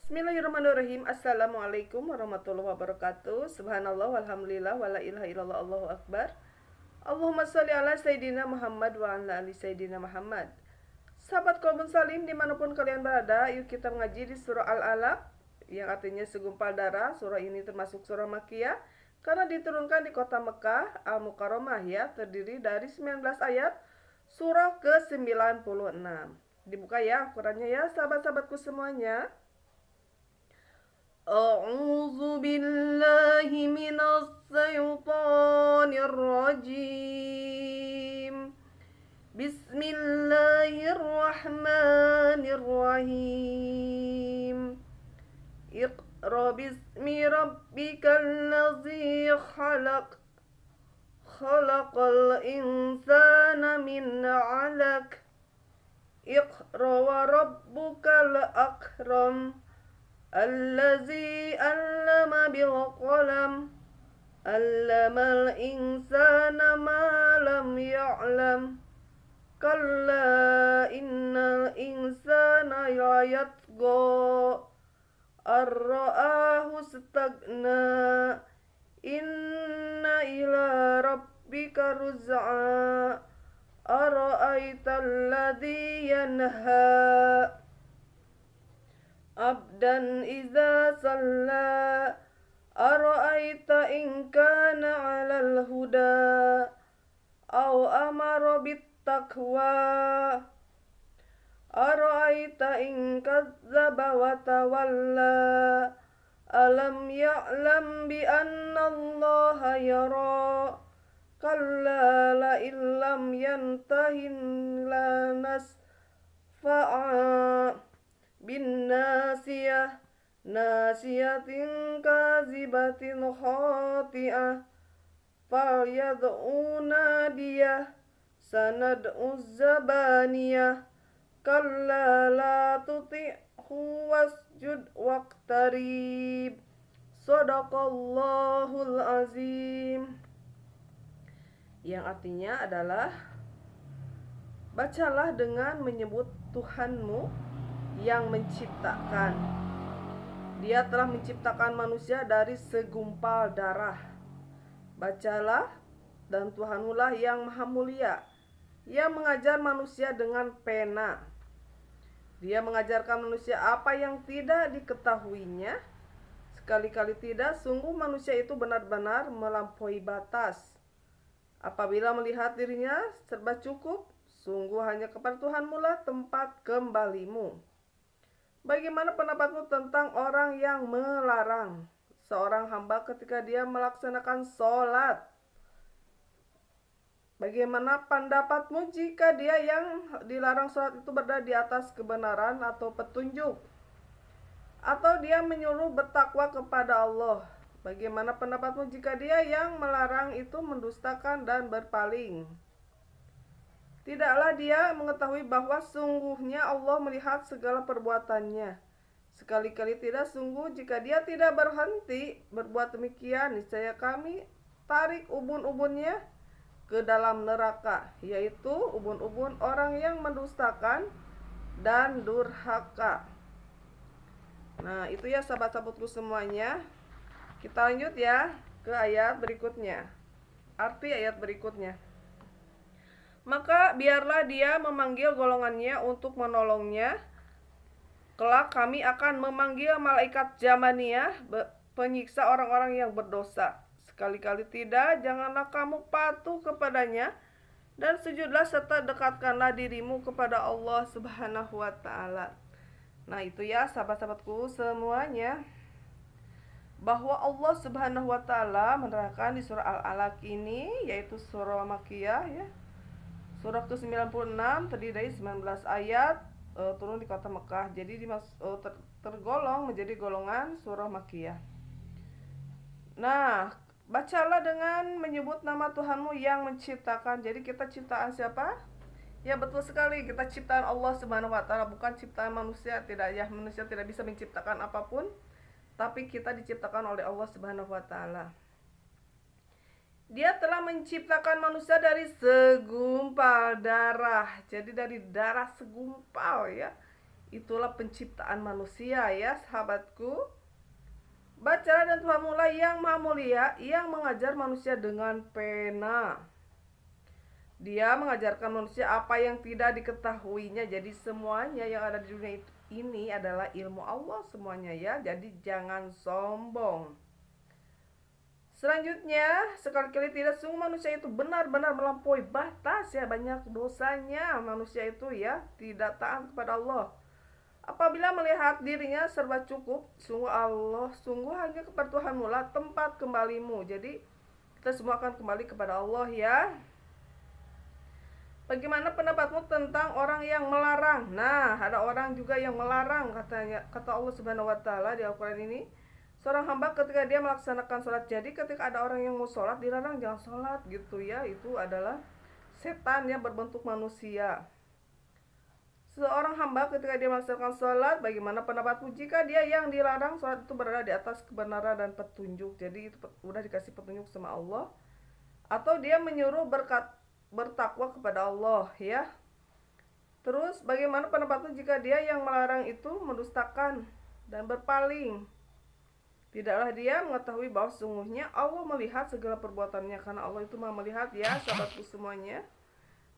Bismillahirrahmanirrahim. Assalamualaikum warahmatullahi wabarakatuh. Subhanallah walhamdulillah wala ilaha illallah Allahu akbar. Allahumma sholli ala Sayyidina Muhammad wa ala ali Sayyidina Muhammad. Sahabat Kolbun Salim dimanapun kalian berada, yuk kita mengaji di surah Al-Alaq yang artinya segumpal darah. Surah ini termasuk surah Makkiyah karena diturunkan di kota Mekah Al-Mukarramah, ya, terdiri dari 19 ayat, surah ke-96. Dibuka ya Al-Qurannya ya sahabat-sahabatku semuanya. أعوذ بالله من الشيطان الرجيم بسم الله الرحمن الرحيم اقرأ باسم ربك الذي خلق خلق الإنسان من علق اقرأ وربك الأكرم الذي علم بالقلم علم الإنسان ما لم يعلم كلا إن الإنسان ليطغى أن رآه استغنى إن إلى ربك رجعا أرأيت الذي ينهى عبدا إذا صلى أرأيت إن كان على الهدى أو أمر بالتقوى أرأيت إن كذب وتولى ألم يعلم بأن الله يرى كلا لئن لم ينته لنسفعا بالناسية ناسية كاذبة خاطئة فليدعو ناديه سندعو الزبانية كلا لا تطعه واسجد واقترب Sadaqallahul azim, yang artinya adalah bacalah dengan menyebut Tuhanmu yang menciptakan. Dia telah menciptakan manusia dari segumpal darah. Bacalah, dan Tuhanmu lah yang maha mulia, yang mengajar manusia dengan pena. Dia mengajarkan manusia apa yang tidak diketahuinya. Sekali-kali tidak, sungguh manusia itu benar-benar melampaui batas. Apabila melihat dirinya serba cukup, sungguh hanya kepada Tuhanmu lah tempat kembalimu. Bagaimana pendapatmu tentang orang yang melarang seorang hamba ketika dia melaksanakan sholat? Bagaimana pendapatmu jika dia yang dilarang sholat itu berada di atas kebenaran atau petunjuk? Atau dia menyuruh bertakwa kepada Allah? Bagaimana pendapatmu jika dia yang melarang itu mendustakan dan berpaling? Tidaklah dia mengetahui bahwa sungguhnya Allah melihat segala perbuatannya. Sekali-kali tidak, sungguh jika dia tidak berhenti berbuat demikian, niscaya kami tarik ubun-ubunnya ke dalam neraka, yaitu ubun-ubun orang yang mendustakan dan durhaka. Nah, itu ya sahabat-sahabatku semuanya. Kita lanjut ya ke ayat berikutnya. Arti ayat berikutnya. Maka biarlah dia memanggil golongannya untuk menolongnya. Kelak kami akan memanggil malaikat Jamaniyah, penyiksa orang-orang yang berdosa. Sekali-kali tidak, janganlah kamu patuh kepadanya, dan sujudlah serta dekatkanlah dirimu kepada Allah Subhanahu wa ta'ala. Nah, itu ya sahabat-sahabatku semuanya, bahwa Allah Subhanahu wa ta'ala menerangkan di surah Al-Alaq ini, yaitu surah Makkiyah ya. Surah ke-96 terdiri dari 19 ayat, turun di kota Mekah. Jadi tergolong menjadi golongan surah Makkiyah. Nah, bacalah dengan menyebut nama Tuhanmu yang menciptakan. Jadi kita ciptaan siapa? Ya, betul sekali, kita ciptaan Allah Subhanahu wa ta'ala, bukan ciptaan manusia. Tidak ya, manusia tidak bisa menciptakan apapun, tapi kita diciptakan oleh Allah Subhanahu wa ta'ala. Dia telah menciptakan manusia dari segumpal darah. Jadi dari darah segumpal ya. Itulah penciptaan manusia ya sahabatku. Bacalah dan Tuhanmulah yang maha mulia, yang mengajar manusia dengan pena. Dia mengajarkan manusia apa yang tidak diketahuinya. Jadi semuanya yang ada di dunia ini adalah ilmu Allah semuanya ya. Jadi jangan sombong. Selanjutnya, sekali-kali tidak, sungguh manusia itu benar-benar melampaui batas ya, banyak dosanya manusia itu ya, tidak taat kepada Allah. Apabila melihat dirinya serba cukup, sungguh Allah, sungguh hanya kepada Tuhanmu lah tempat kembalimu. Jadi kita semua akan kembali kepada Allah ya. Bagaimana pendapatmu tentang orang yang melarang? Nah, ada orang juga yang melarang, kata Allah Subhanahu wa taala di Al-Qur'an ini. Seorang hamba ketika dia melaksanakan sholat, jadi ketika ada orang yang mau sholat dilarang jangan sholat gitu ya, itu adalah setan yang berbentuk manusia. Seorang hamba ketika dia melaksanakan sholat, bagaimana pendapatmu jika dia yang dilarang sholat itu berada di atas kebenaran dan petunjuk? Jadi itu udah dikasih petunjuk sama Allah, atau dia menyuruh bertakwa kepada Allah ya. Terus bagaimana pendapatmu jika dia yang melarang itu mendustakan dan berpaling? Tidaklah dia mengetahui bahwa sungguhnya Allah melihat segala perbuatannya, karena Allah itu maha melihat ya sahabatku semuanya.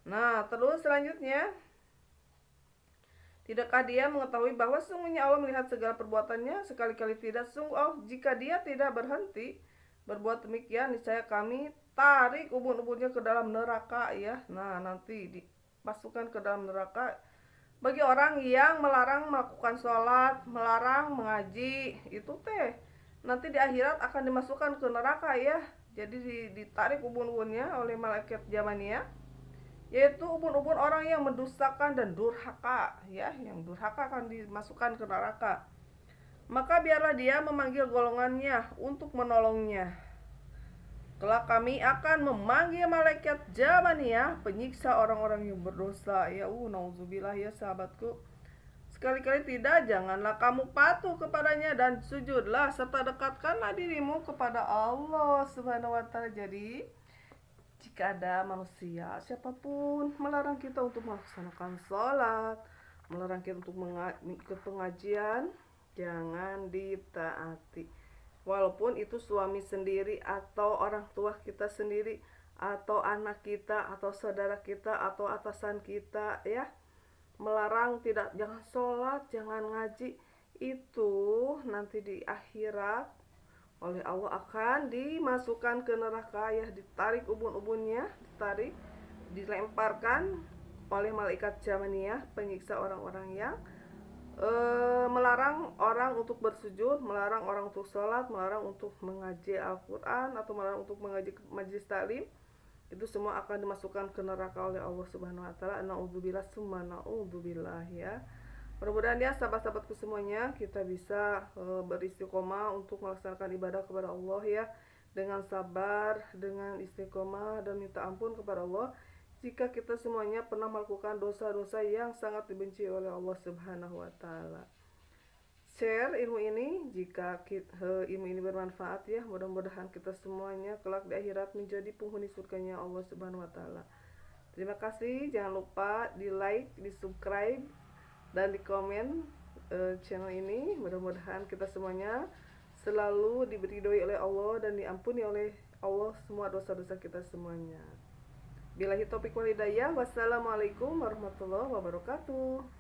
Nah terus selanjutnya, tidakkah dia mengetahui bahwa sungguhnya Allah melihat segala perbuatannya? Sekali-kali tidak. Sungguh jika dia tidak berhenti berbuat demikian, niscaya kami tarik ubun-ubunnya ke dalam neraka ya. Nah nanti dimasukkan ke dalam neraka. Bagi orang yang melarang melakukan sholat, melarang mengaji, itu nanti di akhirat akan dimasukkan ke neraka ya. Jadi ditarik ubun-ubunnya oleh malaikat Jamaniyah, yaitu ubun-ubun orang yang mendustakan dan durhaka ya, yang durhaka akan dimasukkan ke neraka. Maka biarlah dia memanggil golongannya untuk menolongnya. Kelak kami akan memanggil malaikat Jamaniyah, penyiksa orang-orang yang berdosa ya. Nauzubillah ya sahabatku. Sekali-kali tidak, janganlah kamu patuh kepadanya dan sujudlah serta dekatkanlah dirimu kepada Allah Subhanahu wa taala. Jadi jika ada manusia siapapun melarang kita untuk melaksanakan sholat, melarang kita untuk mengikut pengajian, jangan ditaati. Walaupun itu suami sendiri atau orang tua kita sendiri, atau anak kita, atau saudara kita, atau atasan kita ya. Melarang tidak, jangan sholat, jangan ngaji, itu nanti di akhirat oleh Allah akan dimasukkan ke neraka ya, ditarik ubun-ubunnya, ditarik, dilemparkan oleh malaikat Jamaniyah, penyiksa orang-orang yang melarang orang untuk bersujud, melarang orang untuk sholat, melarang untuk mengaji Al-Quran, atau melarang untuk mengaji majlis taklim. Itu semua akan dimasukkan ke neraka oleh Allah Subhanahu wa taala. Nauzubillah summa nauzubillah ya. Mudah-mudahan ya sahabat-sahabatku semuanya, kita bisa beristiqomah untuk melaksanakan ibadah kepada Allah ya, dengan sabar, dengan istiqomah dan minta ampun kepada Allah jika kita semuanya pernah melakukan dosa-dosa yang sangat dibenci oleh Allah Subhanahu wa taala. Share ilmu ini jika ilmu ini bermanfaat ya. Mudah-mudahan kita semuanya kelak di akhirat menjadi penghuni surganya Allah Subhanahu wa taala. Terima kasih, jangan lupa di like, di subscribe, dan di komen channel ini. Mudah-mudahan kita semuanya selalu diberi ridhoi oleh Allah dan diampuni oleh Allah semua dosa-dosa kita semuanya. Billahi taufiq wal hidayah. Wassalamualaikum warahmatullahi wabarakatuh.